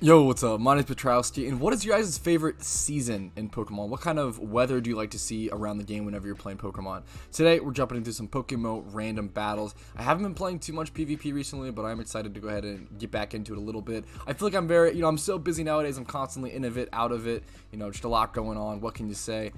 Yo, what's up? My name's Patrouski, and what is your guys' favorite season in Pokemon? What kind of weather do you like to see around the game whenever you're playing Pokemon? Today, we're jumping into some PokeMMO random battles. I haven't been playing too much PvP recently, but I'm excited to go ahead and get back into it a little bit. I feel like I'm so busy nowadays, I'm constantly in of it, out of it, just a lot going on. What can you say?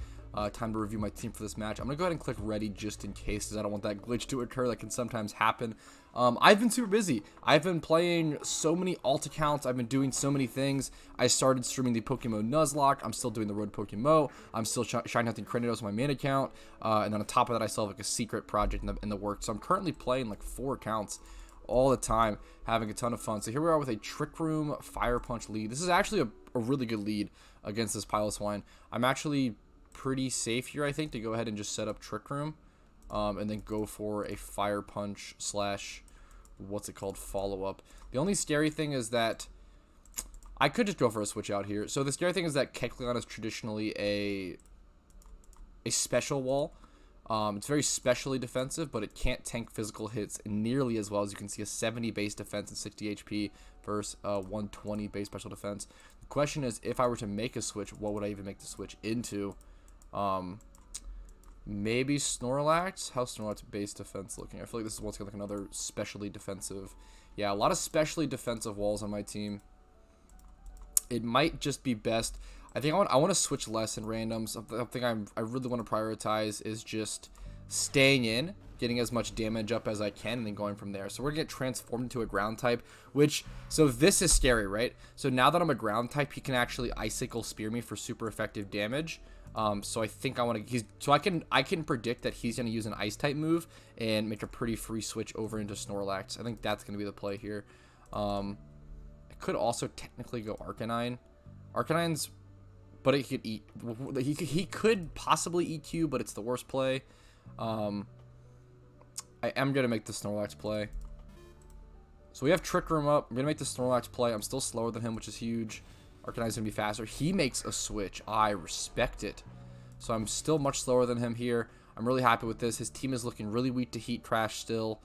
Time to review my team for this match. I'm going to go ahead and click ready just in case, because I don't want that glitch to occur that can sometimes happen. I've been super busy. I've been playing so many alt accounts. I've been doing so many things. I started streaming the PokeMMO Nuzlocke. I'm still doing the Road to Pokemon. I'm still Shine Hunting Cranidos on my main account. And then on top of that, I still have like a secret project in the works. So I'm currently playing like 4 accounts all the time, having a ton of fun. So here we are with a Trick Room Fire Punch lead. This is actually a really good lead against this Piloswine. I'm actually pretty safe here, I think, to go ahead and just set up Trick Room. And then go for a Fire Punch slash, what's it called, follow-up. The only scary thing is that I could just go for a switch out here. So the scary thing is that Kecleon is traditionally a special wall. It's very specially defensive, but it can't tank physical hits nearly as well. As you can see, a 70 base defense and 60 HP versus 120 base special defense. The question is, if I were to make a switch, what would I even make the switch into? Maybe Snorlax. How's Snorlax base defense looking? I feel like this is what's like another specially defensive. Yeah, a lot of specially defensive walls on my team. It might just be best. I think I want to switch less in randoms. Something I really want to prioritize is just staying in, getting as much damage up as I can, and then going from there. So we're gonna get transformed into a ground type, so this is scary, right? So now that I'm a ground type, he can actually Icicle Spear me for super effective damage. So I think I can predict that he's going to use an ice type move and make a pretty free switch over into Snorlax. I think that's going to be the play here. I could also technically go Arcanine. Arcanine's, but it could eat. He could possibly EQ, but it's the worst play. I am going to make the Snorlax play. So we have Trick Room up. I'm going to make the Snorlax play. I'm still slower than him, which is huge. Arcanine's going to be faster. He makes a switch. I respect it. So I'm still much slower than him here. I'm really happy with this. His team is looking really weak to Heat Crash still.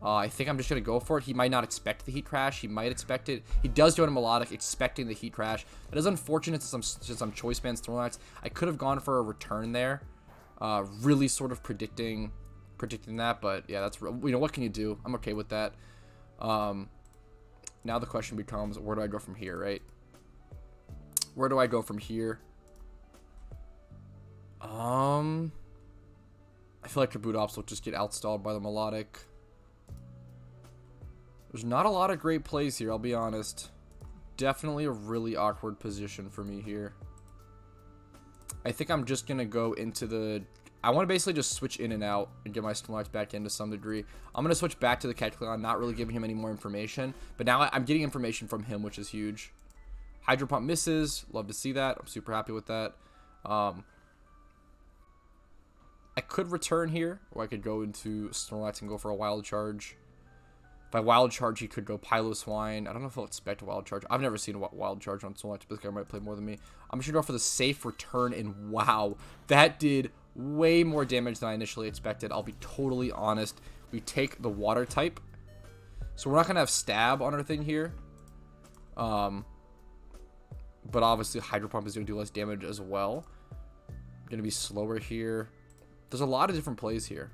I think I'm just going to go for it. He might not expect the Heat Crash. He might expect it. He does do it in Melodic, expecting the Heat Crash. That is unfortunate since I'm Choice Band Snorlax. I could have gone for a return there. Really sort of predicting that. But yeah, that's, what can you do? I'm okay with that. Now the question becomes, where do I go from here, right? Where do I go from here? I feel like Kabutops will just get outstalled by the Melodic. There's not a lot of great plays here, I'll be honest. Definitely a really awkward position for me here. I think I'm just going to go into the... I want to basically just switch in and out and get my Snorlax back in to some degree. I'm going to switch back to the Kecleon, not really giving him any more information. But now I'm getting information from him, which is huge. Hydro Pump misses. Love to see that. I'm super happy with that. I could return here, or I could go into Snorlax and go for a Wild Charge. If I Wild Charge, he could go Piloswine. I don't know if he'll expect a Wild Charge. I've never seen a Wild Charge on Snorlax, but this guy might play more than me. I'm just going to go for the safe return, and wow, that did way more damage than I initially expected. I'll be totally honest. We take the Water type, so we're not going to have Stab on our thing here. But obviously, Hydro Pump is going to do less damage as well. Going to be slower here. There's a lot of different plays here.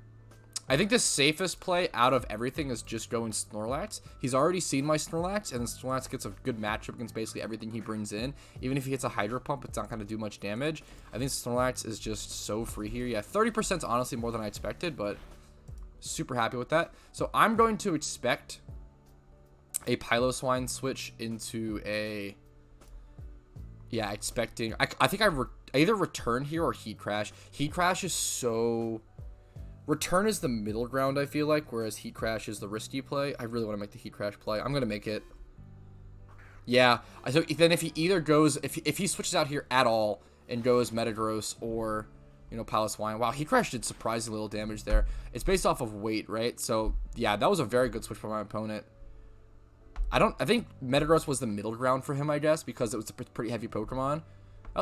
I think the safest play out of everything is just going Snorlax. He's already seen my Snorlax, and then Snorlax gets a good matchup against basically everything he brings in. Even if he hits a Hydro Pump, it's not going to do much damage. I think Snorlax is just so free here. Yeah, 30% is honestly more than I expected, but super happy with that. So I'm going to expect a Piloswine switch into a... Yeah, expecting... I think I either return here or Heat Crash. Heat Crash is so... Return is the middle ground, I feel like, whereas Heat Crash is the risky play. I really want to make the Heat Crash play. I'm going to make it. Yeah, so then if he either goes... If he switches out here at all and goes Metagross or, Piloswine. Wow, Heat Crash did surprisingly little damage there. It's based off of weight, right? So, yeah, that was a very good switch for my opponent. I think Metagross was the middle ground for him, I guess, because it was a pretty heavy Pokemon.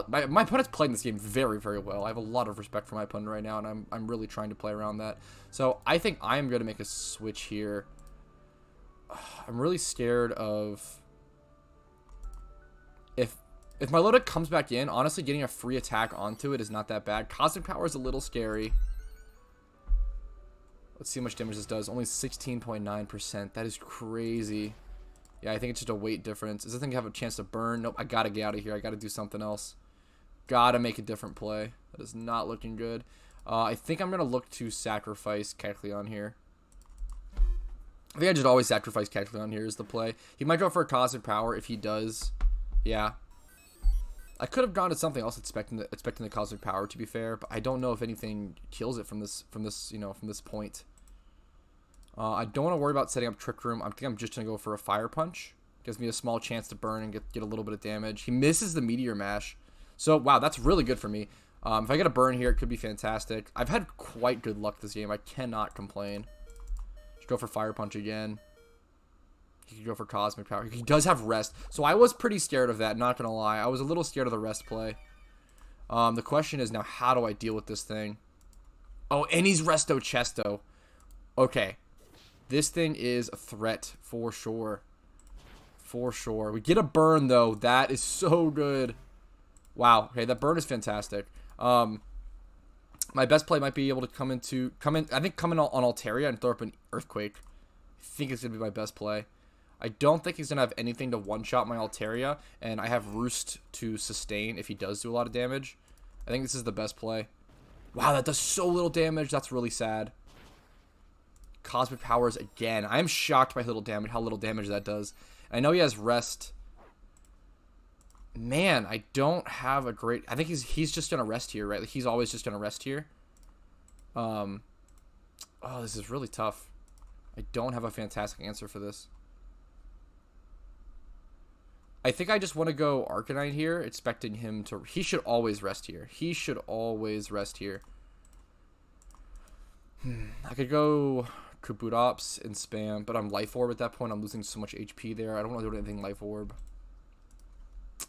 My opponent's playing this game very, very well. I have a lot of respect for my opponent right now, and I'm really trying to play around that. So I think I am going to make a switch here. I'm really scared of... If Milotic comes back in, honestly, getting a free attack onto it is not that bad. Cosmic Power is a little scary. Let's see how much damage this does. Only 16.9%. That is crazy. Yeah, I think it's just a weight difference. Does this thing have a chance to burn? Nope, I gotta get out of here. I gotta do something else. Gotta make a different play. That is not looking good. I think I'm gonna look to sacrifice Kecleon here. I think I just always sacrifice Kecleon here is the play. He might go for a Cosmic Power. If he does, yeah. I could have gone to something else expecting the Cosmic Power, to be fair, but I don't know if anything kills it from this point. I don't want to worry about setting up Trick Room. I think I'm just gonna go for a Fire Punch. Gives me a small chance to burn and get a little bit of damage. He misses the Meteor Mash, so wow, that's really good for me. If I get a burn here, it could be fantastic. I've had quite good luck this game. I cannot complain. Just go for Fire Punch again. He could go for Cosmic Power. He does have Rest. So I was pretty scared of that, not going to lie. I was a little scared of the Rest play. The question is now, how do I deal with this thing? Oh, and he's Resto Chesto. Okay. This thing is a threat for sure. For sure. We get a burn, though. That is so good. Wow. Okay, that burn is fantastic. My best play might be able to come in on Altaria and throw up an Earthquake. I think it's going to be my best play. I don't think he's going to have anything to one-shot my Altaria, and I have Roost to sustain if he does do a lot of damage. I think this is the best play. Wow, that does so little damage. That's really sad. Cosmic Powers again. I am shocked by how little damage that does. And I know he has Rest. Man, I don't have a great... I think he's just going to rest here, right? Like, he's always just going to rest here. Oh, this is really tough. I don't have a fantastic answer for this. I think I just want to go Arcanine here, expecting him to... He should always rest here. He should always rest here. I could go Kabutops and spam, but I'm Life Orb at that point. I'm losing so much HP there. I don't want to do anything Life Orb.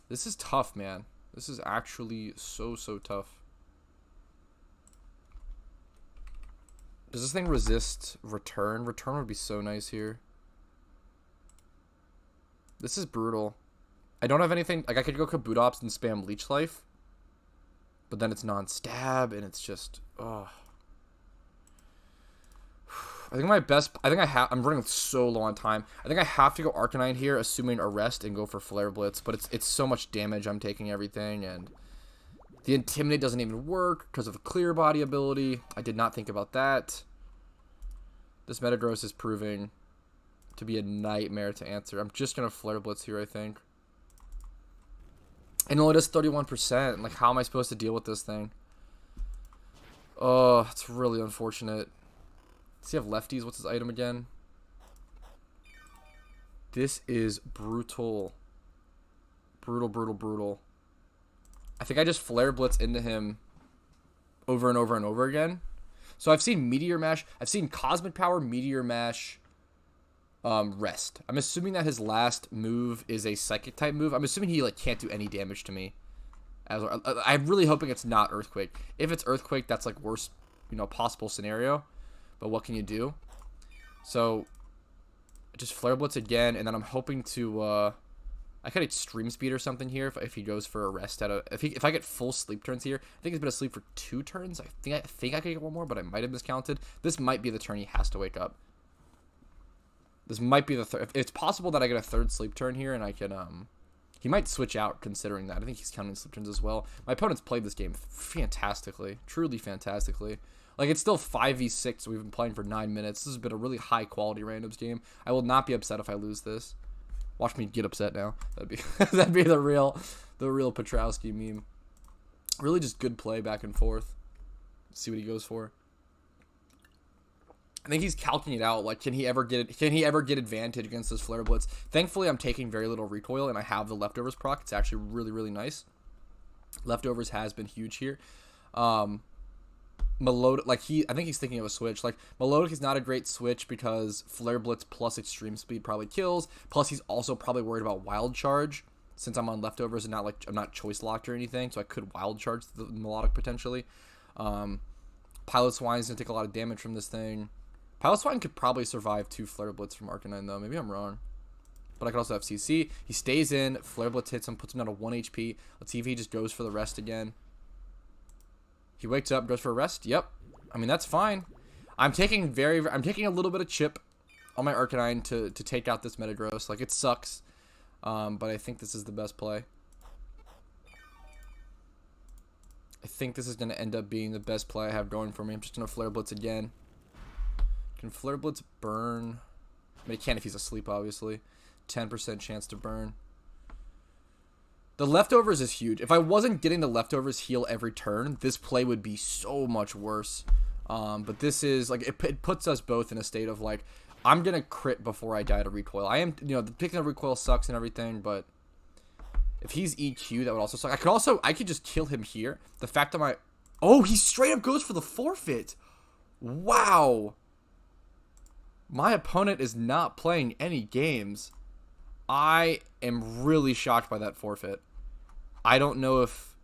This is tough, man. This is actually so tough. Does this thing resist Return? Return would be so nice here. This is brutal. I don't have anything... Like, I could go Kabutops and spam Leech Life. But then it's non-stab, and it's just... Oh. I think my best... I'm running so low on time. I think I have to go Arcanine here, assuming a rest, and go for Flare Blitz. But it's so much damage I'm taking everything, and... The Intimidate doesn't even work because of the Clear Body ability. I did not think about that. This Metagross is proving to be a nightmare to answer. I'm just going to Flare Blitz here, I think. And only does 31%. Like, how am I supposed to deal with this thing? Oh, it's really unfortunate. Does he have lefties? What's his item again? This is brutal. Brutal. I think I just Flare Blitz into him over and over and over again. So I've seen Meteor Mash. I've seen Cosmic Power, Meteor Mash, Rest. I'm assuming that his last move is a Psychic type move. I'm assuming he like can't do any damage to me. I'm really hoping it's not Earthquake. If it's Earthquake, that's like worst, possible scenario. But what can you do? So just Flare Blitz again, and then I'm hoping to I could Extreme Speed or something here if he goes for a rest if I get full sleep turns here. I think he's been asleep for 2 turns. I think I could get one more, but I might have miscounted. This might be the turn he has to wake up. This might be the third. It's possible that I get a 3rd sleep turn here, and I can he might switch out considering that. I think he's counting sleep turns as well. My opponent's played this game fantastically, truly fantastically. Like, it's still 5v6, so we've been playing for 9 minutes. This has been a really high-quality randoms game. I will not be upset if I lose this. Watch me get upset now. That'd be the real Patrouski meme. Really just good play back and forth. See what he goes for. I think he's calculating it out. Like, can he ever get advantage against this Flare Blitz? Thankfully, I'm taking very little recoil, and I have the Leftovers proc. It's actually really nice. Leftovers has been huge here. Melodic, I think he's thinking of a switch. Like, Melodic is not a great switch because Flare Blitz plus Extreme Speed probably kills. Plus, he's also probably worried about Wild Charge since I'm on Leftovers and I'm not choice locked or anything, so I could Wild Charge the Melodic potentially. Pilot Swine is gonna take a lot of damage from this thing. Pilot Swine could probably survive 2 Flare Blitz from Arcanine though. Maybe I'm wrong. but I could also have CC. He stays in. Flare Blitz hits him, puts him down to 1 HP. Let's see if he just goes for the rest again. He wakes up, goes for a rest. Yep. I mean, that's fine. I'm taking a little bit of chip on my Arcanine to take out this Metagross. Like, it sucks. But I think this is the best play. I think this is going to end up being the best play I have going for me. I'm just going to Flare Blitz again. Can Flare Blitz burn? I mean, he can if he's asleep, obviously. 10% chance to burn. The leftovers is huge. If I wasn't getting the leftovers heal every turn, this play would be so much worse. But this is, like, it puts us both in a state of, like, I'm going to crit before I die to recoil. I am, you know, picking up recoil sucks and everything, but if he's EQ, that would also suck. I could just kill him here. The fact that oh, he straight up goes for the forfeit. Wow. My opponent is not playing any games. I am really shocked by that forfeit. I don't know if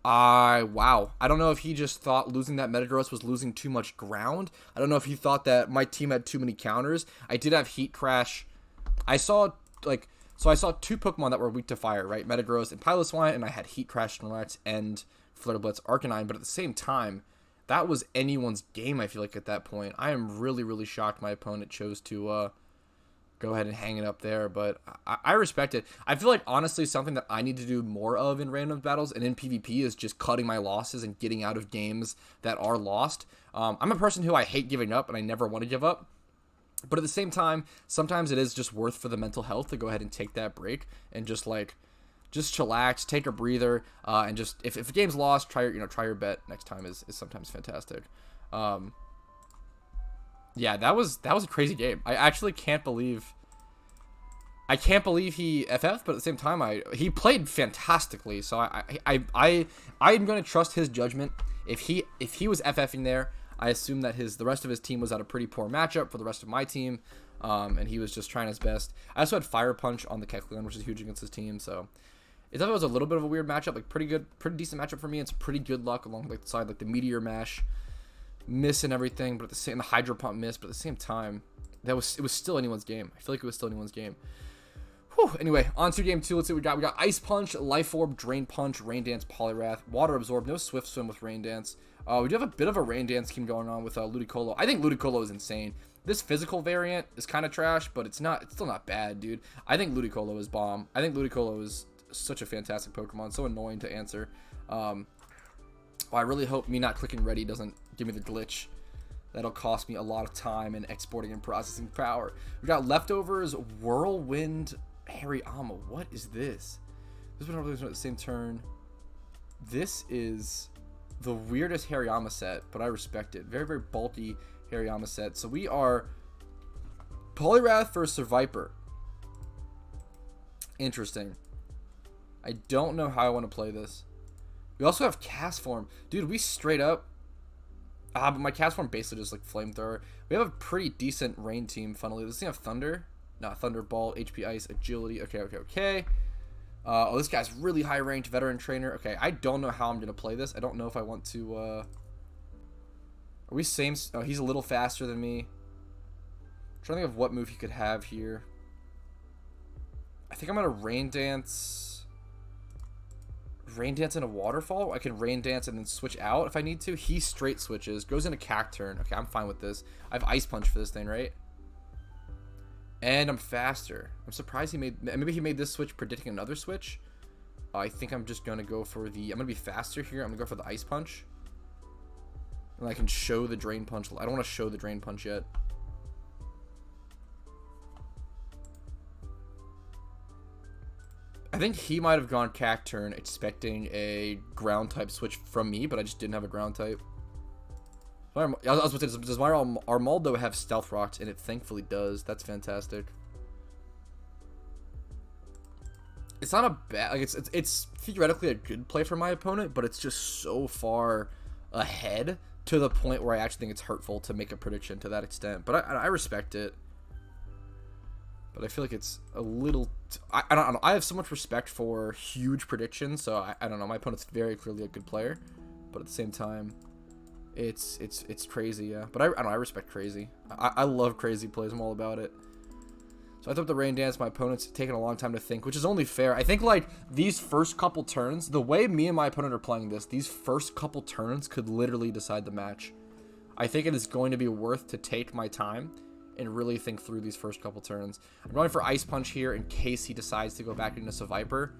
wow. I don't know if he just thought losing that Metagross was losing too much ground. I don't know if he thought that my team had too many counters. I did have Heat Crash. I saw two Pokemon that were weak to fire, right? Metagross and Piloswine, and I had Heat Crash, Snorlax, and Flare Blitz Arcanine, but at the same time, that was anyone's game, I feel like, at that point. I am really, really shocked my opponent chose to go ahead and hang it up there, but I respect it. I feel like, honestly, something that I need to do more of in random battles and in PvP is just cutting my losses and getting out of games that are lost. I'm a person who I hate giving up, and I never want to give up. But at the same time, sometimes it is just worth for the mental health to go ahead and take that break and just chillax, take a breather, and just if a game's lost, try your bet next time is sometimes fantastic. Yeah, that was a crazy game. I actually can't believe he FF'd, but at the same time he played fantastically. So I'm going to trust his judgment. If he was FFing there, I assume that the rest of his team was at a pretty poor matchup for the rest of my team, and he was just trying his best. I also had Fire Punch on the Kecleon, which is huge against his team, so I thought it was a little bit of a weird matchup, like pretty decent matchup for me. It's pretty good luck along like the side, like the Meteor Mash miss and everything, but the Hydro Pump miss, but at the same time, it was still anyone's game. I feel like it was still anyone's game. Whew. Anyway, on to game 2. Let's see what we got. We got Ice Punch, Life Orb, Drain Punch, Rain Dance, Poliwrath, Water Absorb, no Swift Swim with Rain Dance. We do have a bit of a Rain Dance scheme going on with Ludicolo. I think Ludicolo is insane. This physical variant is kind of trash, but it's still not bad, dude. I think Ludicolo is bomb. I think Ludicolo is such a fantastic Pokemon, so annoying to answer. Well, I really hope me not clicking ready doesn't give me the glitch. That'll cost me a lot of time and exporting and processing power. We got Leftovers, Whirlwind, Hariyama. What is this? This one at the same turn. This is the weirdest Hariyama set, but I respect it. Very, very bulky Hariyama set. So we are Poliwrath versus Viper. Interesting. I don't know how I want to play this. We also have Cast Form. Dude, we straight up... but my Cast Form basically just like Flamethrower. We have a pretty decent rain team, funnily. Does he have Thunder? No, Thunderball, HP Ice, Agility. Okay. Oh, this guy's really high ranked veteran trainer. Okay, I don't know how I'm going to play this. I don't know if I want to... Are we same... Oh, he's a little faster than me. I'm trying to think of what move he could have here. I think I'm going to Rain Dance... Rain Dance in a Waterfall. I can Rain Dance and then switch out if I need to. He straight switches. Goes into Cacturn. Okay, I'm fine with this. I have Ice Punch for this thing, right? And I'm faster. I'm surprised maybe he made this switch predicting another switch. I think I'm just going to go for I'm going to be faster here. I'm going to go for the Ice Punch. And I can show the Drain Punch. I don't want to show the Drain Punch yet. I think he might have gone Cacturn expecting a ground type switch from me, but I just didn't have a ground type. I was going to say, does my Armaldo have Stealth Rocks? And it thankfully does. That's fantastic. It's not a bad... Like, it's theoretically a good play for my opponent, but it's just so far ahead to the point where I actually think it's hurtful to make a prediction to that extent. But I respect it. But I feel like it's a little... I don't know. I have so much respect for huge predictions, so I don't know. My opponent's very clearly a good player, but at the same time, it's crazy, yeah. But I don't know. I respect crazy. I love crazy plays. I'm all about it. So I thought the Rain Dance, my opponent's taking a long time to think, which is only fair. I think, like, these first couple turns, the way me and my opponent are playing this, these first couple turns could literally decide the match. I think it is going to be worth to take my time and really think through these first couple turns. I'm going for Ice Punch here in case he decides to go back into Seviper.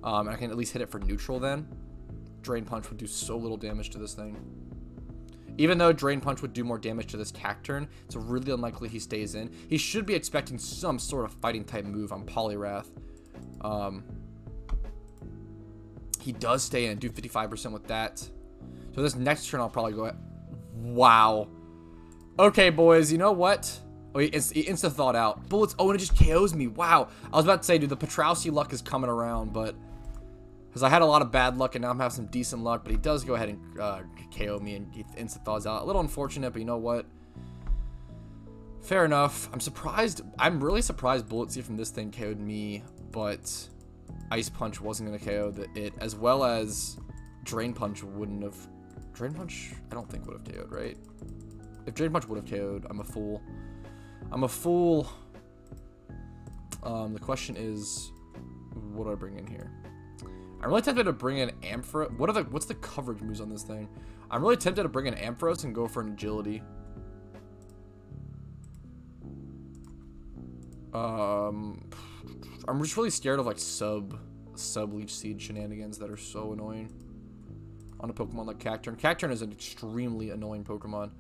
And I can at least hit it for neutral then. Drain Punch would do so little damage to this thing. Even though Drain Punch would do more damage to this Cacturn, it's really unlikely he stays in. He should be expecting some sort of fighting type move on Poliwrath. He does stay in, do 55% with that. So this next turn I'll probably go at... Wow. Okay, boys, you know what? Oh, he insta-thought out. Bullets, oh, and it just KOs me. Wow. I was about to say, dude, the Patrouski luck is coming around, but... Because I had a lot of bad luck, and now I'm having some decent luck, but he does go ahead and KO me, and he insta-thaws out. A little unfortunate, but you know what? Fair enough. I'm surprised. I'm really surprised Bullet Seed from this thing KO'd me, but Ice Punch wasn't going to KO it, as well as Drain Punch wouldn't have... Drain Punch, I don't think would have KO'd, right? If Drain Punch would have KO'd, I'm a fool. I'm a fool. The question is, what do I bring in here? I'm really tempted to bring in Ampharos. What's the coverage moves on this thing? I'm really tempted to bring in Ampharos and go for an agility. I'm just really scared of like sub Leech Seed shenanigans that are so annoying on a Pokemon like Cacturn. Cacturn is an extremely annoying Pokemon.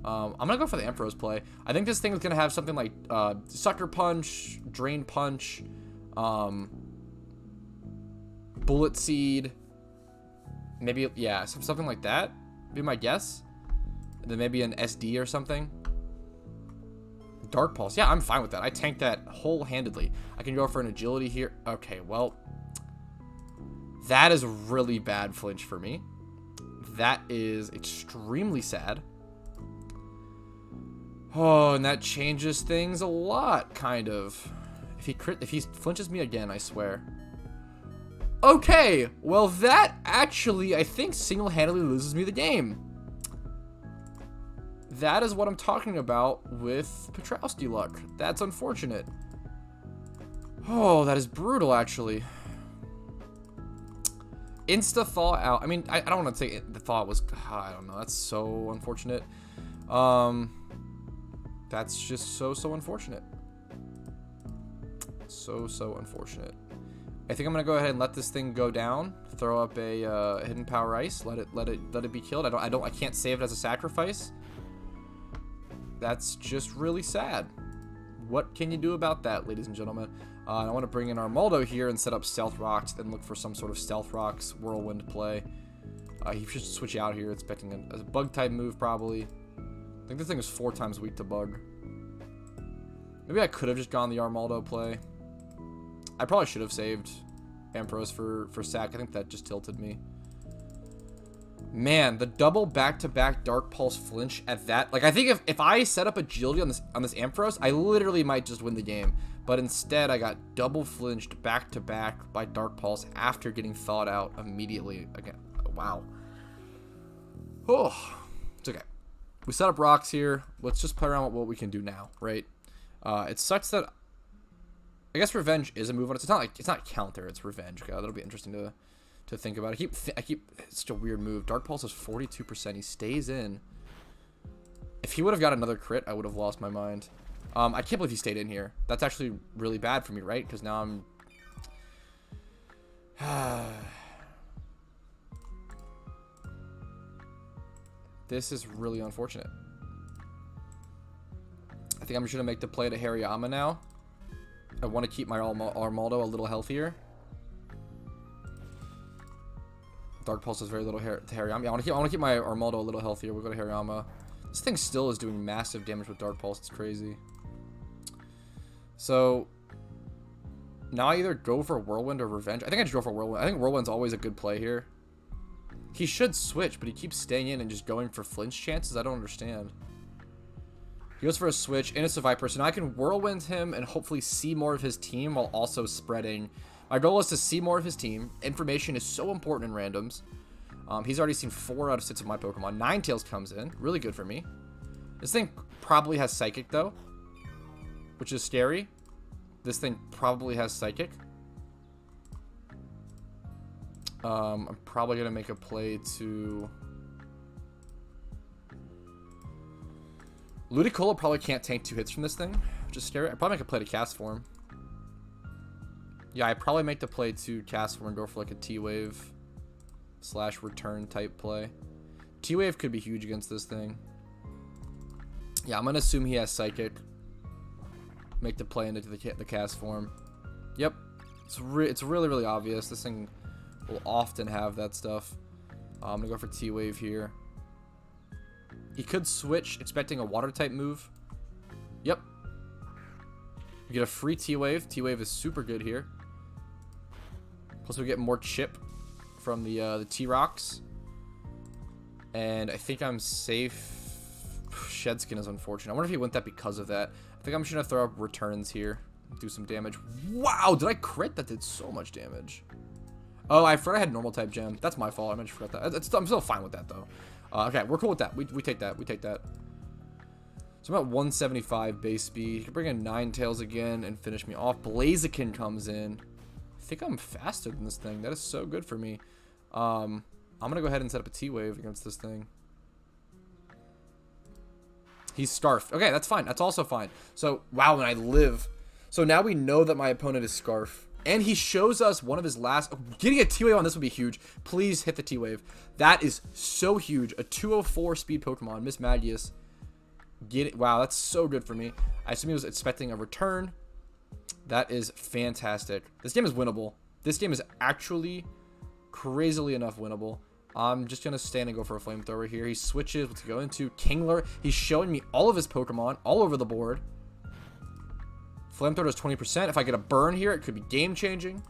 I'm gonna go for the Ampharos play. I think this thing is gonna have something like Sucker Punch, Drain Punch, Bullet Seed, maybe, yeah, something like that, be my guess. And then maybe an SD or something. Dark Pulse, yeah, I'm fine with that. I tanked that whole-handedly. I can go for an agility here. Okay, well, that is really bad flinch for me. That is extremely sad. Oh, and that changes things a lot, kind of. If he flinches me again, I swear. Okay, well that actually, I think, single-handedly loses me the game. That is what I'm talking about with Patrouski luck. That's unfortunate. Oh, that is brutal, actually. Insta-thaw out. I mean, I don't want to say the thought was... I don't know. That's so unfortunate. That's just so unfortunate. So unfortunate. I think I'm gonna go ahead and let this thing go down. Throw up a hidden power ice. Let it be killed. I can't save it as a sacrifice. That's just really sad. What can you do about that, ladies and gentlemen? I want to bring in Armaldo here and set up Stealth Rocks, then look for some sort of Stealth Rocks Whirlwind play. He should switch out here, expecting a bug type move probably. I think this thing is 4 times weak to bug. Maybe I could have just gone the Armaldo play. I probably should have saved Ampharos for sack. I think that just tilted me. Man, the double back-to-back Dark Pulse flinch at that. Like, I think if I set up agility on this Ampharos, I literally might just win the game. But instead, I got double flinched back-to-back by Dark Pulse after getting thawed out immediately. Again, wow. Oh, it's okay. We set up rocks here. Let's just play around with what we can do now, right? It sucks that... I guess Revenge is a move on it. It's not counter, it's Revenge. Okay, that'll be interesting to think about. It's such a weird move. Dark Pulse is 42%. He stays in. If he would have got another crit, I would have lost my mind. I can't believe he stayed in here. That's actually really bad for me, right? Because now I'm... This is really unfortunate. I think I'm just going to make the play to Hariyama now. I want to keep my Armaldo a little healthier. Dark Pulse has very little to Hariyama. I want to keep my Armaldo a little healthier. We'll go to Hariyama. This thing still is doing massive damage with Dark Pulse. It's crazy. So now I either go for Whirlwind or Revenge. I think I just go for Whirlwind. I think Whirlwind's always a good play here. He should switch, but he keeps staying in and just going for flinch chances. I don't understand. He goes for a switch and it's a Viper. So now I can Whirlwind him and hopefully see more of his team while also spreading. My goal is to see more of his team. Information is so important in randoms. He's already seen 4 out of 6 of my Pokemon. Ninetales comes in. Really good for me. This thing probably has Psychic, though, which is scary. This thing probably has Psychic. I'm probably going to make a play to... Ludicolo probably can't tank 2 hits from this thing, which is scary. I'd probably make a play to Cast Form. Yeah, I'd probably make the play to Cast Form and go for like a T-Wave / return type play. T-Wave could be huge against this thing. Yeah, I'm going to assume he has Psychic. Make the play into the Cast Form. Yep. It's really, really obvious. This thing will often have that stuff. I'm going to go for T-Wave here. He could switch, expecting a Water type move. Yep. You get a free T-Wave. T-Wave is super good here. Plus we get more chip from the T-Rocks. And I think I'm safe. Shed Skin is unfortunate. I wonder if he went that because of that. I think I'm just going to throw up returns here. Do some damage. Wow, did I crit? That did so much damage. Oh, I forgot I had normal type gem. That's my fault. I just forgot that. I'm still fine with that, though. Okay, we're cool with that. We take that. We take that. So I'm at 175 base speed. He can bring in Ninetales again and finish me off. Blaziken comes in. I think I'm faster than this thing. That is so good for me. I'm going to go ahead and set up a T-Wave against this thing. He's Scarfed. Okay, that's fine. That's also fine. So, wow, and I live. So now we know that my opponent is Scarf. And he shows us one of his last... Oh, getting a T-Wave on this would be huge. Please hit the T-Wave. That is so huge. A 204 speed Pokemon. Miss Magius. Get it. Wow, that's so good for me. I assume he was expecting a return. That is fantastic. This game is winnable. This game is actually crazily enough winnable. I'm just going to stand and go for a Flamethrower here. He switches. What's he go into? Kingler. He's showing me all of his Pokemon all over the board. Flamethrower does 20%. If I get a burn here, it could be game-changing.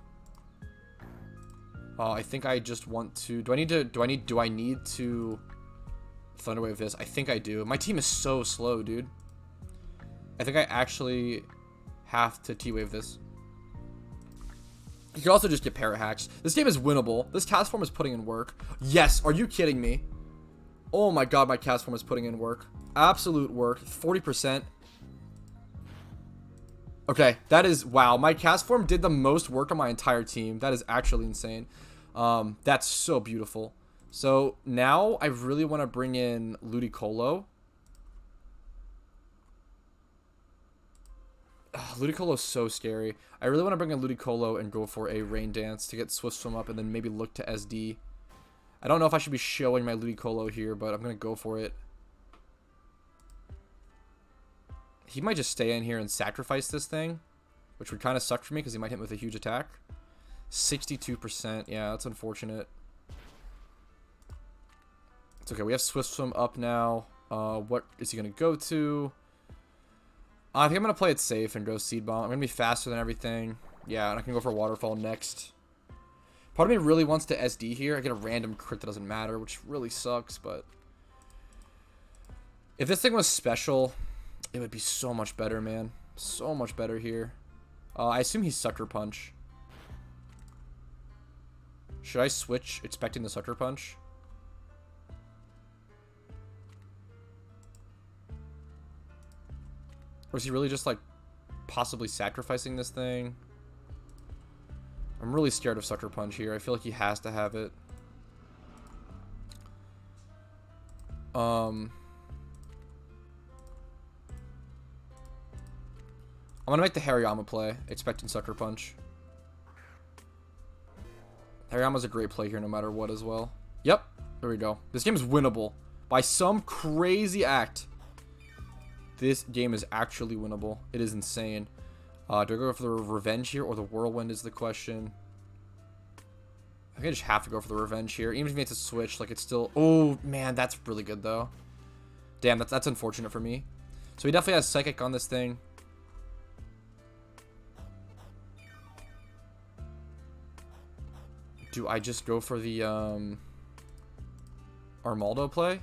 I think I just want to... Do I need to Thunder Wave this? I think I do. My team is so slow, dude. I think I actually have to T-Wave this. You can also just get Parrot Hacks. This game is winnable. This Cast Form is putting in work. Yes, are you kidding me? Oh my god, my Cast Form is putting in work. Absolute work. 40%. Okay, that is... Wow, my Cast Form did the most work on my entire team. That is actually insane. That's so beautiful. So, now I really want to bring in Ludicolo. Ludicolo is so scary. I really want to bring in Ludicolo and go for a Rain Dance to get Swift Swim up and then maybe look to SD. I don't know if I should be showing my Ludicolo here, but I'm going to go for it. He might just stay in here and sacrifice this thing, which would kind of suck for me because he might hit me with a huge attack. 62%. Yeah, that's unfortunate. It's okay. We have Swift Swim up now. What is he going to go to? I think I'm going to play it safe and go Seed Bomb. I'm going to be faster than everything. Yeah, and I can go for Waterfall next. Part of me really wants to SD here. I get a random crit that doesn't matter, which really sucks, but... If this thing was special, it would be so much better, man. So much better here. I assume he's Sucker Punch. Should I switch expecting the Sucker Punch? Or is he really just, like, possibly sacrificing this thing? I'm really scared of Sucker Punch here. I feel like he has to have it. I'm going to make the Hariyama play, expecting Sucker Punch. Hariyama's a great play here no matter what as well. Yep, there we go. This game is winnable. By some crazy act, this game is actually winnable. It is insane. Do I go for the Revenge here or the Whirlwind is the question. I think I just have to go for the Revenge here. Even if he makes a switch, like it's still... Oh, man, that's really good, though. Damn, that's unfortunate for me. So he definitely has Psychic on this thing. Do I just go for the Armaldo play?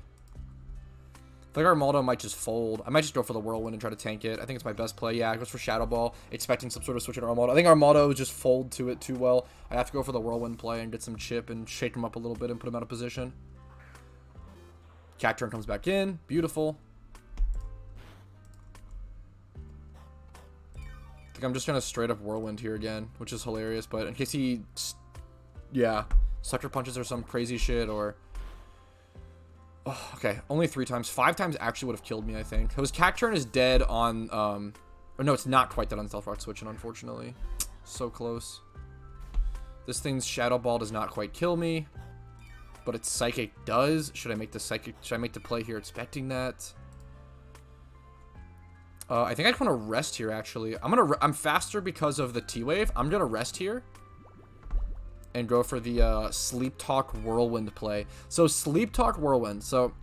I think Armaldo might just fold. I might just go for the Whirlwind and try to tank it. I think it's my best play. Yeah, it goes for Shadow Ball, expecting some sort of switch in Armaldo. I think Armaldo just fold to it too well. I have to go for the Whirlwind play and get some chip and shake him up a little bit and put him out of position. Cacturn comes back in. Beautiful. think I'm just gonna straight up Whirlwind here again, which is hilarious. But in case he, yeah, Sucker Punches or some crazy shit, or oh, okay, only 3 times. 5 times actually would have killed me, I think. His Cacturn is dead on or no, it's not quite dead on Stealth Rock switching, unfortunately. So close. This thing's Shadow Ball does not quite kill me, but its Psychic does. Should I make the Psychic? Should I make the play here expecting that? I think I just want to rest here, actually. I'm faster because of the T-Wave. I'm going to rest here and go for the Sleep Talk Whirlwind play. So Sleep Talk Whirlwind. So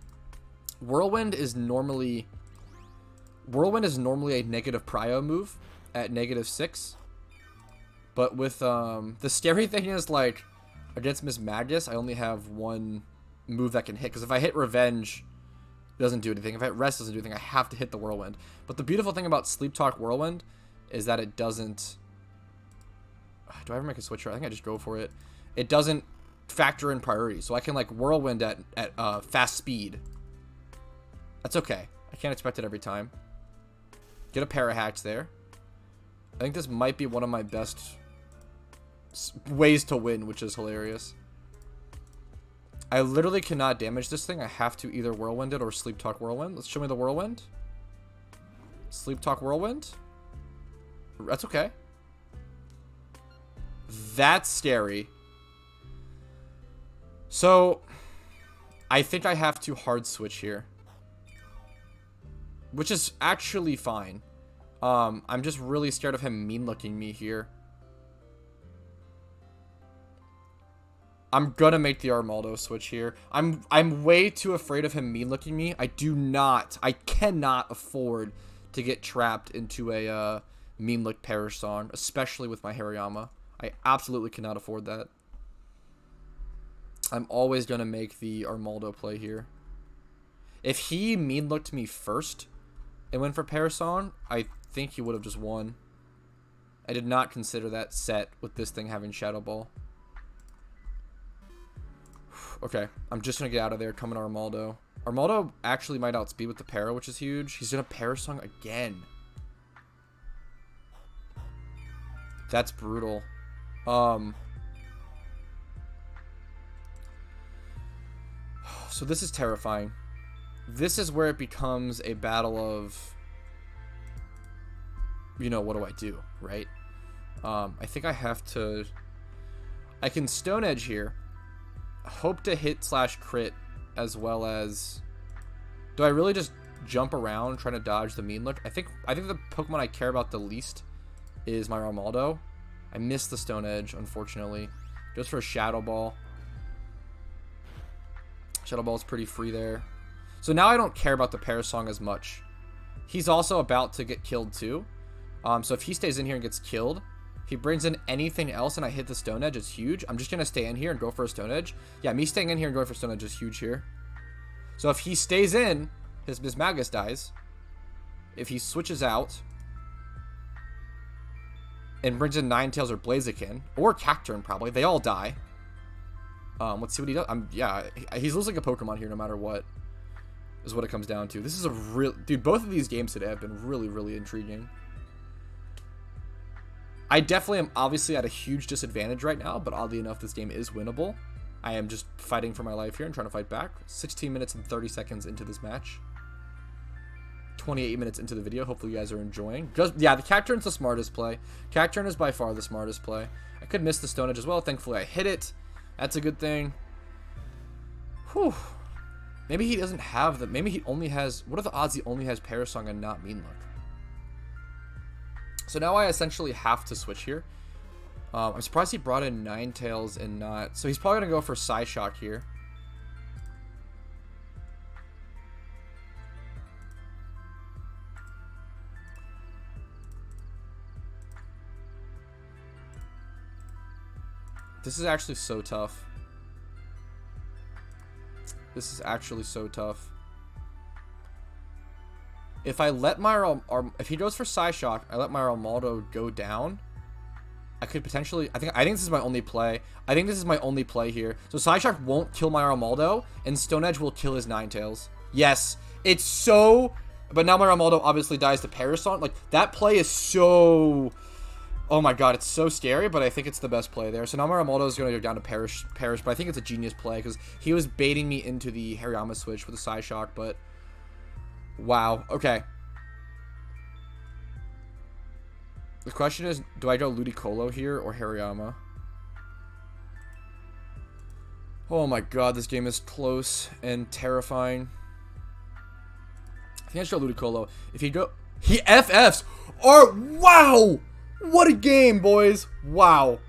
Whirlwind is normally a negative prio move at -6. But with the scary thing is, like, against Miss Magus, I only have 1 move that can hit. Because if I hit Revenge, it doesn't do anything. If I hit Rest, it doesn't do anything. I have to hit the Whirlwind. But the beautiful thing about Sleep Talk Whirlwind is that it doesn't... Do I ever make a switcher? I think I just go for it. It doesn't factor in priority. So I can, like, Whirlwind at fast speed. That's okay. I can't expect it every time. Get a Parahatch there. I think this might be one of my best ways to win, which is hilarious. I literally cannot damage this thing. I have to either Whirlwind it or Sleep Talk Whirlwind. Let's show me the Whirlwind. Sleep Talk Whirlwind. That's okay. That's scary. So, I think I have to hard switch here, which is actually fine. I'm just really scared of him mean-looking me here. I'm gonna make the Armaldo switch here. I'm way too afraid of him mean-looking me. I cannot afford to get trapped into a mean-look Perish Song, especially with my Hariyama. I absolutely cannot afford that. I'm always gonna make the Armaldo play here. If he mean-looked me first and went for Perish Song, I think he would have just won. I did not consider that set with this thing having Shadow Ball. Okay, I'm just gonna get out of there. Coming to Armaldo. Armaldo actually might outspeed with the Para, which is huge. He's gonna Perish Song again. That's brutal. So this is terrifying. This is where it becomes a battle of, you know, what do I do, right? I think I have to... I can Stone Edge here. Hope to hit / crit, as well as... Do I really just jump around trying to dodge the mean look? I think the Pokemon I care about the least is my Armaldo. I missed the Stone Edge, unfortunately. Goes for a Shadow Ball. Shadow Ball is pretty free there. So now I don't care about the Perish Song as much. He's also about to get killed too. So if he stays in here and gets killed, if he brings in anything else and I hit the Stone Edge, it's huge. I'm just going to stay in here and go for a Stone Edge. Yeah, me staying in here and going for Stone Edge is huge here. So if he stays in, his Miss Magus dies. If he switches out and brings in Ninetales or Blaziken, or Cacturn probably, they all die. Let's see what he does. Yeah, he's losing a Pokemon here no matter what, is what it comes down to. This is a real... Dude, both of these games today have been really, really intriguing. I definitely am obviously at a huge disadvantage right now, but oddly enough, this game is winnable. I am just fighting for my life here and trying to fight back. 16 minutes and 30 seconds into this match. 28 minutes into the video. Hopefully you guys are enjoying. Yeah, the Cacturn's the smartest play. Cacturn is by far the smartest play. I could miss the Stone Edge as well. Thankfully, I hit it. That's a good thing. Whew. Maybe he doesn't have the... Maybe he only has... What are the odds he only has Perish Song and not Mean Look? So now I essentially have to switch here. I'm surprised he brought in Ninetales and not... So he's probably going to go for Psyshock here. This is actually so tough. This is actually so tough. If I let my... if he goes for Psyshock, I let my Armaldo go down, I could potentially... I think this is my only play. I think this is my only play here. So Psyshock won't kill my Armaldo, and Stone Edge will kill his Ninetales. Yes. It's so... But now my Armaldo obviously dies to Perish Song. Like, that play is so... Oh my god, it's so scary, but I think it's the best play there. So now Maramoto is going to go down to Perish, but I think it's a genius play because he was baiting me into the Hariyama switch with a Psy Shock, but wow. Okay. The question is, do I go Ludicolo here or Hariyama? Oh my god, this game is close and terrifying. I think I should go Ludicolo. If he go... He FFs! Or... Wow! What a game, boys! Wow.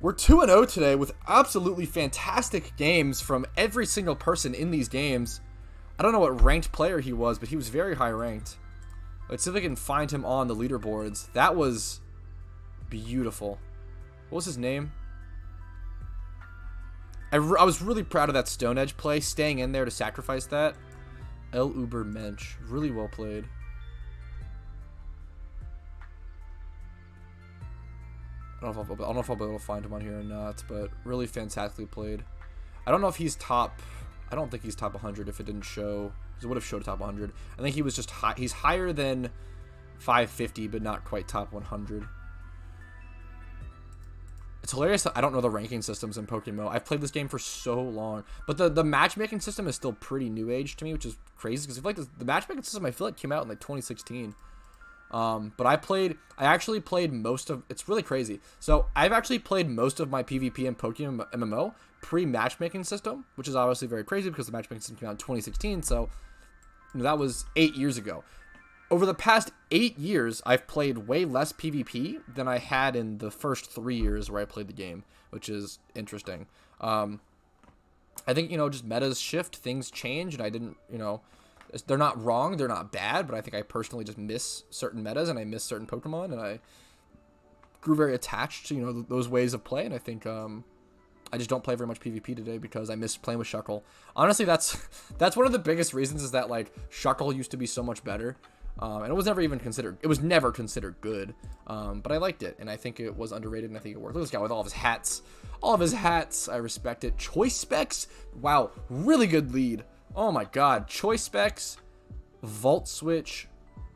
We're 2-0 today with absolutely fantastic games from every single person in these games. I don't know what ranked player he was, but he was very high ranked. Let's see if I can find him on the leaderboards. That was beautiful. What was his name? I was really proud of that Stone Edge play, staying in there to sacrifice that. El Uber Mensch. Really well played. I don't know if I'll be able to find him on here or not, but really fantastically played. I don't know if he's top... I don't think he's top 100 if it didn't show. Because it would have showed top 100. I think he was just high. He's higher than 550, but not quite top 100. It's hilarious that I don't know the ranking systems in PokeMMO. I've played this game for so long. But the matchmaking system is still pretty new age to me, which is crazy. Because I feel like the matchmaking system, I feel like, came out in like 2016. But I actually played most of, it's really crazy. So I've actually played most of my PvP and PokeMMO pre-matchmaking system, which is obviously very crazy because the matchmaking system came out in 2016. So that was 8 years ago. Over the past 8 years, I've played way less PvP than I had in the first 3 years where I played the game, which is interesting. I think, just metas shift, things change, and I didn't, they're not wrong, they're not bad, but I think I personally just miss certain metas and I miss certain Pokemon, and I grew very attached to, those ways of play, and I think I just don't play very much PvP today because I miss playing with Shuckle. Honestly, that's one of the biggest reasons is that, like, Shuckle used to be so much better. And it was never considered good. But I liked it, and I think it was underrated, and I think it worked. Look at this guy with all of his hats. All of his hats. I respect it. Choice Specs. Wow. Really good lead. Oh my god. Choice Specs, Volt Switch,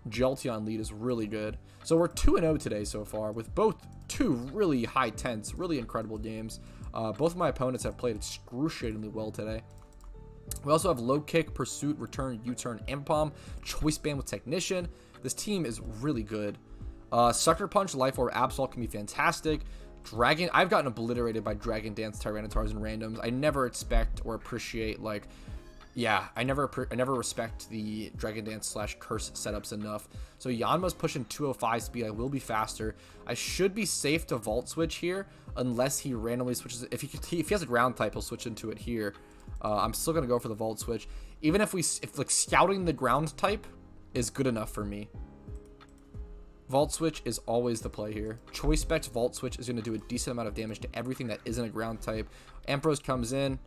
Jolteon lead is really good. So we're 2-0 today so far with both two really high tense, really incredible games. Both of my opponents have played excruciatingly well today. We also have Low Kick, Pursuit, Return, U-Turn, Impalm, Choice Band with Technician. This team is really good. Sucker Punch, Life Orb, Absol can be fantastic. I've gotten obliterated by Dragon Dance, Tyrannotars, and randoms. I never expect or appreciate, like, yeah, I never respect the Dragon Dance / Curse setups enough. So Yanma's pushing 205 speed. I will be faster. I should be safe to Volt Switch here unless he randomly switches. If he has a ground type, he'll switch into it here. I'm still gonna go for the Volt Switch, even if like scouting the ground type is good enough for me. Volt Switch is always the play here. Choice Specs Volt Switch is gonna do a decent amount of damage to everything that isn't a ground type. Ampharos comes in,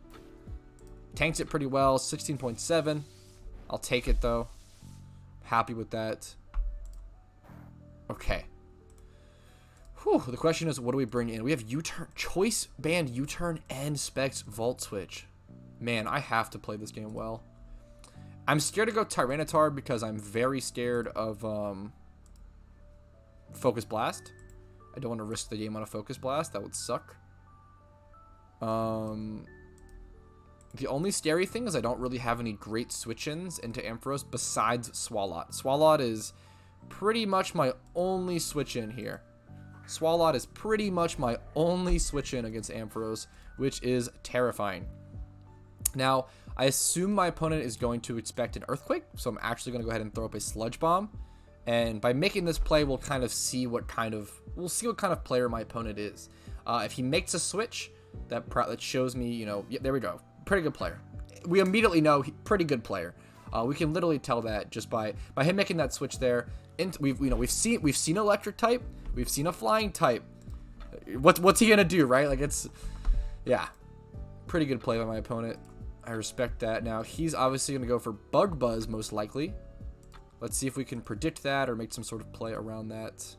tanks it pretty well. 16.7. I'll take it though. Happy with that. Okay. Whew, the question is, what do we bring in? We have U-Turn, Choice Band, U-Turn, and Specs Volt Switch. Man, I have to play this game well. I'm scared to go Tyranitar because I'm very scared of Focus Blast. I don't want to risk the game on a Focus Blast. That would suck. The only scary thing is I don't really have any great switch-ins into Ampharos besides Swalot. Swalot is pretty much my only switch-in here. Swalot is pretty much my only switch-in against Ampharos, which is terrifying. Now, I assume my opponent is going to expect an Earthquake, so I'm actually going to go ahead and throw up a Sludge Bomb. And by making this play, we'll see what kind of player my opponent is. If he makes a switch, that shows me, yeah, there we go, pretty good player. We immediately know pretty good player. We can literally tell that just by him making that switch there. We've seen electric type, we've seen a flying type. What's he gonna do, right? Like, yeah, pretty good play by my opponent. I respect that. Now he's obviously gonna go for Bug Buzz most likely. Let's see if we can predict that or make some sort of play around that.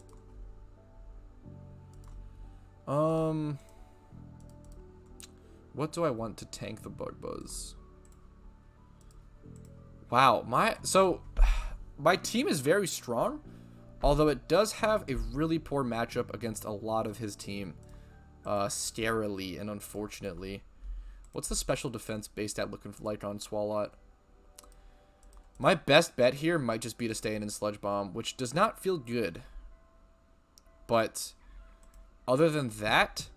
What do I want to tank the Bug Buzz? Wow, my team is very strong. Although it does have a really poor matchup against a lot of his team. Scarily and unfortunately. What's the special defense base stat looking like on Swalot? My best bet here might just be to stay in Sludge Bomb, which does not feel good. But other than that,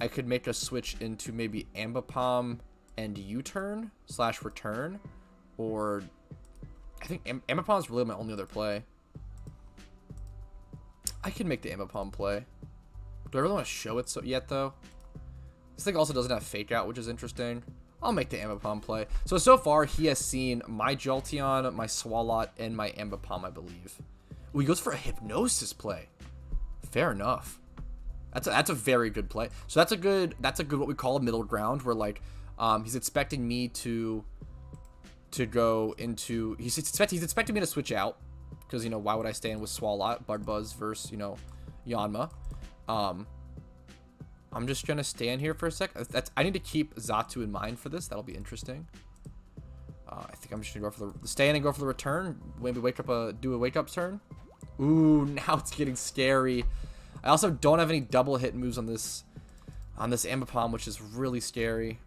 I could make a switch into maybe Ambipom and U-turn / return. Or I think Ambipom is really my only other play. I can make the Ambipom play. Do I really want to show it yet, though? This thing also doesn't have Fake Out, which is interesting. I'll make the Ambipom play. So far, he has seen my Jolteon, my Swalot, and my Ambipom, I believe. Ooh, he goes for a Hypnosis play. Fair enough. That's a very good play. So that's a good what we call a middle ground, where like he's expecting me to go into he's expecting me to switch out, because, you know, why would I stay in with Swalot, Buzz versus, you know, Yanma. I'm just gonna stand here for a sec. I need to keep Xatu in mind for this. That'll be interesting. I think I'm just gonna go for the stay in and go for the return. Maybe do a wake up turn. Ooh, now it's getting scary. I also don't have any double hit moves on this Ambipom, which is really scary.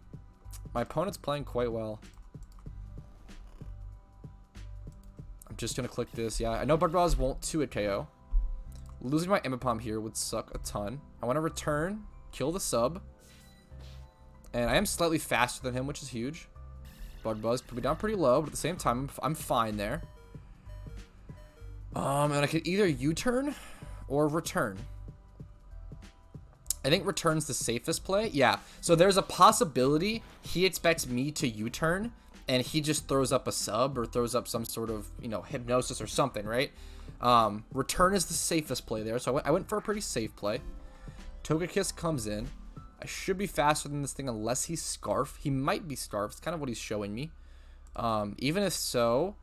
My opponent's playing quite well. I'm just gonna click this. Yeah, I know Buzz won't 2-hit KO. Losing my Ambipom here would suck a ton. I want to return, kill the sub. And I am slightly faster than him, which is huge. Buzz put me down pretty low, but at the same time, I'm fine there. And I could either U-turn or return. I think return's the safest play. Yeah, so there's a possibility he expects me to U-turn, and he just throws up a sub or throws up some sort of, you know, Hypnosis or something, right? Return is the safest play there, so I went for a pretty safe play. Togekiss comes in. I should be faster than this thing unless he's Scarf. He might be Scarf. It's kind of what he's showing me. Even if so,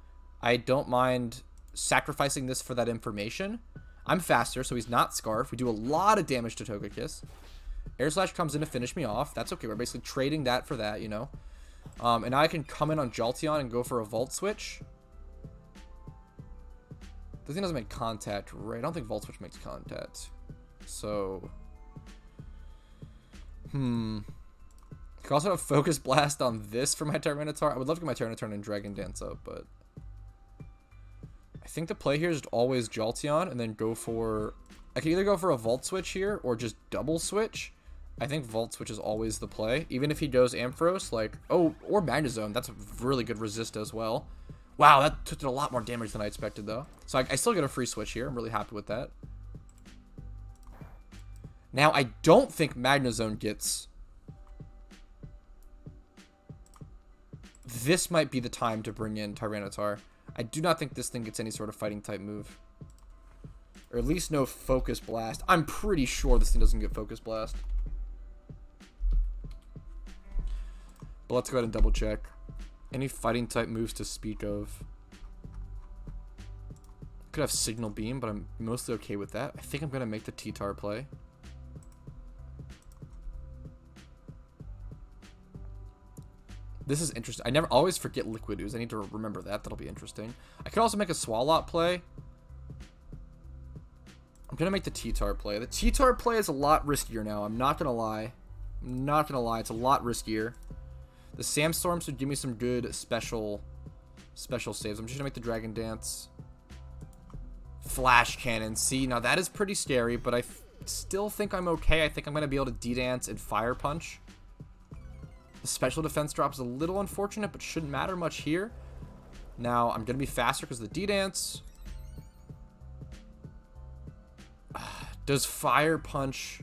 I don't mind sacrificing this for that information. I'm faster, so he's not Scarf. We do a lot of damage to Togekiss. Air Slash comes in to finish me off. That's okay. We're basically trading that for that, you know. And now I can come in on Jolteon and go for a Volt Switch. This thing doesn't make contact, right? I don't think Volt Switch makes contact. So, You could also have Focus Blast on this for my Tyranitar. I would love to get my Tyranitar and Dragon Dance up, but I think the play here is always Jolteon and then go for... I can either go for a Volt Switch here or just double switch. I think Volt Switch is always the play. Even if he goes Ampharos, like... Oh, or Magnezone. That's a really good resist as well. Wow, that took a lot more damage than I expected, though. So I still get a free switch here. I'm really happy with that. Now, I don't think Magnezone gets... This might be the time to bring in Tyranitar. I do not think this thing gets any sort of fighting type move. Or at least no Focus Blast. I'm pretty sure this thing doesn't get Focus Blast. But let's go ahead and double check. Any fighting type moves to speak of? Could have Signal Beam, but I'm mostly okay with that. I think I'm going to make the T-Tar play. This is interesting. I never always forget Liquid Ooze. I need to remember that. That'll be interesting. I could also make a Swalot play. I'm going to make the T-Tar play. The T-Tar play is a lot riskier now. I'm not going to lie. I'm not going to lie. It's a lot riskier. The Sandstorm should give me some good special saves. I'm just going to make the Dragon Dance. Flash Cannon. See, now that is pretty scary, but I still think I'm okay. I think I'm going to be able to D-Dance and Fire Punch. The special defense drop is a little unfortunate, but shouldn't matter much here. Now, I'm going to be faster because of the D-Dance. Does Fire Punch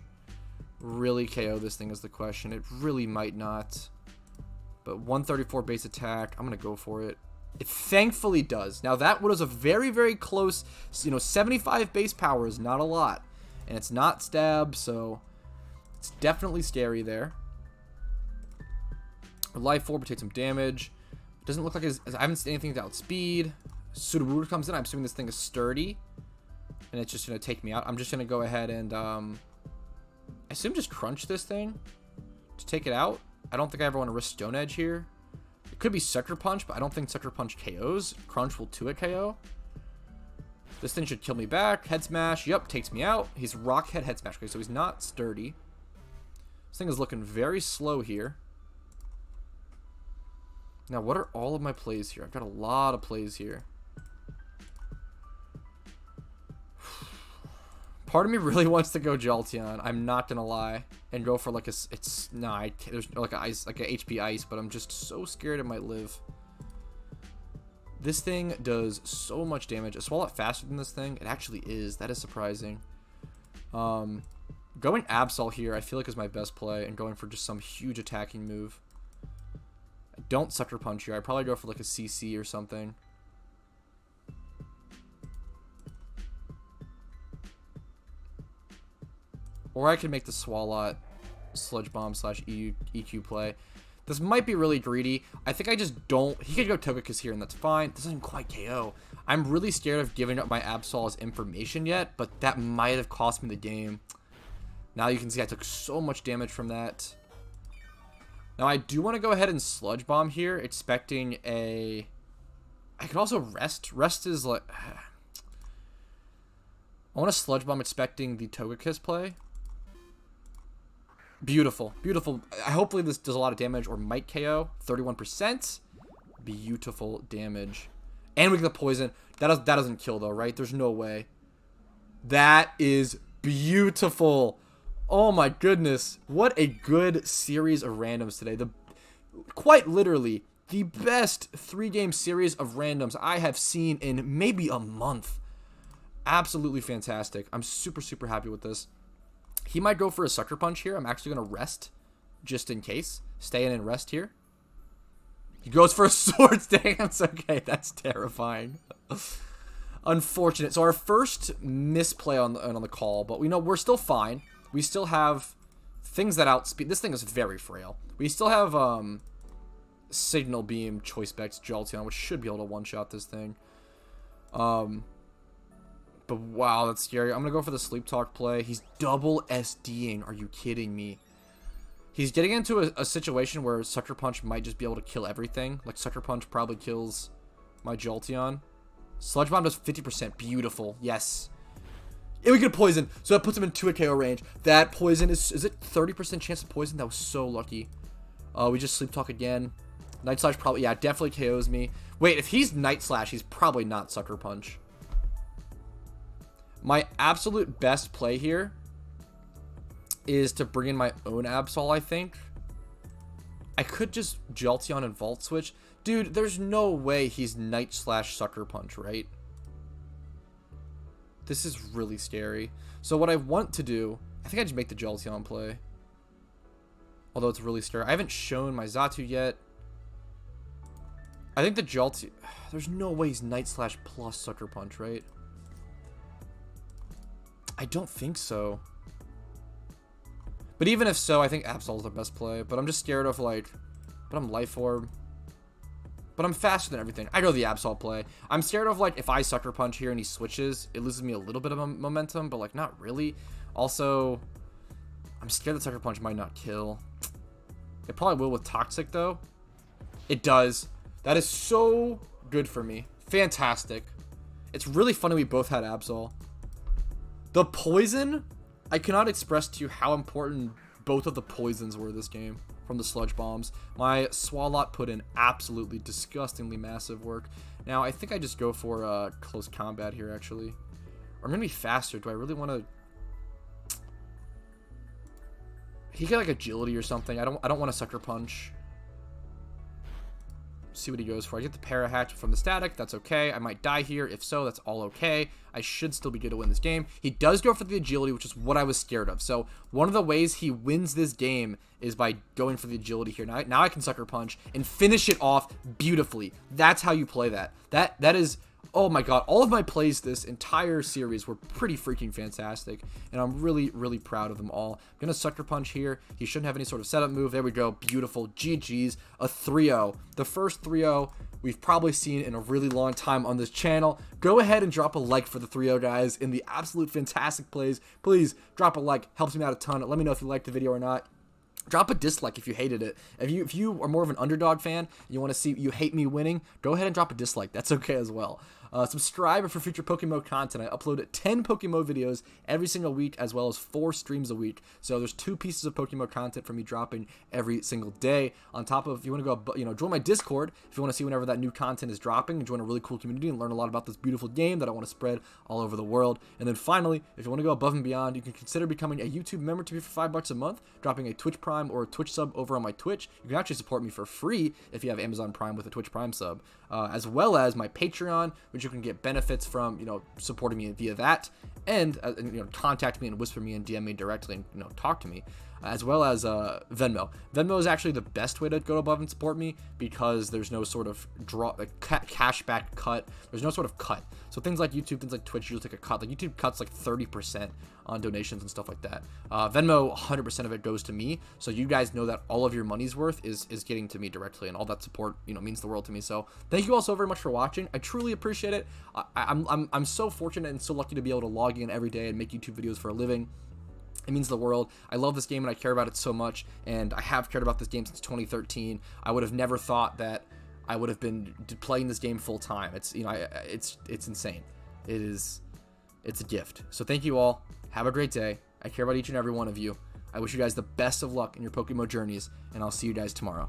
really KO this thing is the question. It really might not. But 134 base attack, I'm going to go for it. It thankfully does. Now, that was a very, very close, 75 base power is not a lot. And it's not stab, so it's definitely scary there. Life Orb will take some damage. It doesn't look like I haven't seen anything without speed. Sudowoodo comes in. I'm assuming this thing is sturdy. And it's just going to take me out. I'm just going to go ahead and, I assume just crunch this thing to take it out. I don't think I ever want to risk Stone Edge here. It could be Sucker Punch, but I don't think Sucker Punch KOs. Crunch will 2-hit KO. This thing should kill me back. Head smash. Yep, takes me out. He's rock head smash. Okay, so he's not sturdy. This thing is looking very slow here. Now, what are all of my plays here? I've got a lot of plays here. Part of me really wants to go Jolteon. I'm not gonna lie, and go for like a. There's like a ice, like a HP ice, but I'm just so scared it might live. This thing does so much damage. A Swalot faster than this thing. It actually is. That is surprising. Going Absol here, I feel like is my best play, and going for just some huge attacking move. I don't Sucker Punch here. I'd probably go for like a CC or something. Or I could make the Swalot Sludge Bomb / EQ play. This might be really greedy. I think I just don't... He could go Togekiss here, and that's fine. This doesn't quite KO. I'm really scared of giving up my Absol as information yet, but that might have cost me the game. Now you can see I took so much damage from that. Now I do want to go ahead and Sludge Bomb here, expecting a... I could also Rest. Rest is like... I want to Sludge Bomb expecting the Togekiss play. Beautiful. Beautiful. Hopefully this does a lot of damage or might KO. 31%. Beautiful damage. And we get the poison. That doesn't kill though, right? There's no way. That is beautiful. Oh my goodness. What a good series of randoms today. Quite literally the best 3-game series of randoms I have seen in maybe a month. Absolutely fantastic. I'm super, super happy with this. He might go for a Sucker Punch here. I'm actually going to rest just in case. Stay in and rest here. He goes for a Swords Dance. Okay, that's terrifying. Unfortunate. So our first misplay on the call, but we know we're still fine. We still have things that outspeed. This thing is very frail. We still have Signal Beam, Choice Specs, Jolteon, which should be able to one-shot this thing. But wow, that's scary. I'm going to go for the Sleep Talk play. He's double SDing. Are you kidding me? He's getting into a situation where Sucker Punch might just be able to kill everything. Like, Sucker Punch probably kills my Jolteon. Sludge Bomb does 50%. Beautiful. Yes. And we get a Poison. So that puts him in 2 KO range. That Poison is it 30% chance of Poison? That was so lucky. We just Sleep Talk again. Night Slash probably, yeah, definitely KOs me. Wait, if he's Night Slash, he's probably not Sucker Punch. My absolute best play here is to bring in my own Absol, I think. I could just Jolteon and Volt Switch. Dude, there's no way he's Night Slash Sucker Punch, right? This is really scary. So what I want to do, I think I just make the Jolteon play. Although it's really scary. I haven't shown my Xatu yet. I think the Jolteon... There's no way he's Night Slash plus Sucker Punch, right? I don't think so. But even if so, I think Absol is the best play. But I'm just scared of, like... But I'm Life Orb. But I'm faster than everything. I go the Absol play. I'm scared of, like, if I Sucker Punch here and he switches, it loses me a little bit of momentum. But, like, not really. Also, I'm scared that Sucker Punch might not kill. It probably will with Toxic, though. It does. That is so good for me. Fantastic. It's really funny we both had Absol. The Poison, I cannot express to you how important both of the Poisons were this game from the Sludge Bombs. My Swalot put in absolutely disgustingly massive work. Now, I think I just go for close combat here, actually. Or I'm going to be faster. Do I really want to... He get like Agility or something. I don't want to Sucker Punch. See what he goes for. I get the Para Hatch from the static. That's okay. I might die here. If so, that's all okay. I should still be good to win this game. He does go for the Agility, which is what I was scared of. So one of the ways he wins this game is by going for the Agility here. Now I can Sucker Punch and finish it off beautifully. That's how you play that. That is... Oh my god, all of my plays this entire series were pretty freaking fantastic, and I'm really, really proud of them all. I'm going to Sucker Punch here. He shouldn't have any sort of setup move. There we go. Beautiful. GG's. A 3-0. The first 3-0 we've probably seen in a really long time on this channel. Go ahead and drop a like for the 3-0, guys, in the absolute fantastic plays. Please drop a like. Helps me out a ton. Let me know if you liked the video or not. Drop a dislike if you hated it. If you are more of an underdog fan, you want to see, you hate me winning, go ahead and drop a dislike. That's okay as well. Subscribe for future PokeMMO content. I upload 10 PokeMMO videos every single week, as well as 4 streams a week. So there's 2 pieces of PokeMMO content from me dropping every single day. On top of, if you want to go, join my Discord if you want to see whenever that new content is dropping, and join a really cool community and learn a lot about this beautiful game that I want to spread all over the world. And then finally, if you want to go above and beyond, you can consider becoming a YouTube member to me for $5 a month, dropping a Twitch Prime or a Twitch sub over on my Twitch. You can actually support me for free if you have Amazon Prime with a Twitch Prime sub, as well as my Patreon, which you can get benefits from, supporting me via that, and contact me and whisper me and DM me directly and talk to me, as well as Venmo. Venmo is actually the best way to go above and support me, because there's no sort of cashback cut. There's no sort of cut. So things like YouTube, things like Twitch, you'll take a cut. Like YouTube cuts like 30% on donations and stuff like that. Venmo, 100% of it goes to me, so you guys know that all of your money's worth is getting to me directly, and all that support means the world to me. So thank you all so very much for watching. I truly appreciate it. I'm so fortunate and so lucky to be able to log in every day and make YouTube videos for a living. It means the world. I love this game and I care about it so much, and I have cared about this game since 2013. I would have never thought that I would have been playing this game full time. It's it's insane. It's a gift. So thank you all. Have a great day. I care about each and every one of you. I wish you guys the best of luck in your PokeMMO journeys, and I'll see you guys tomorrow.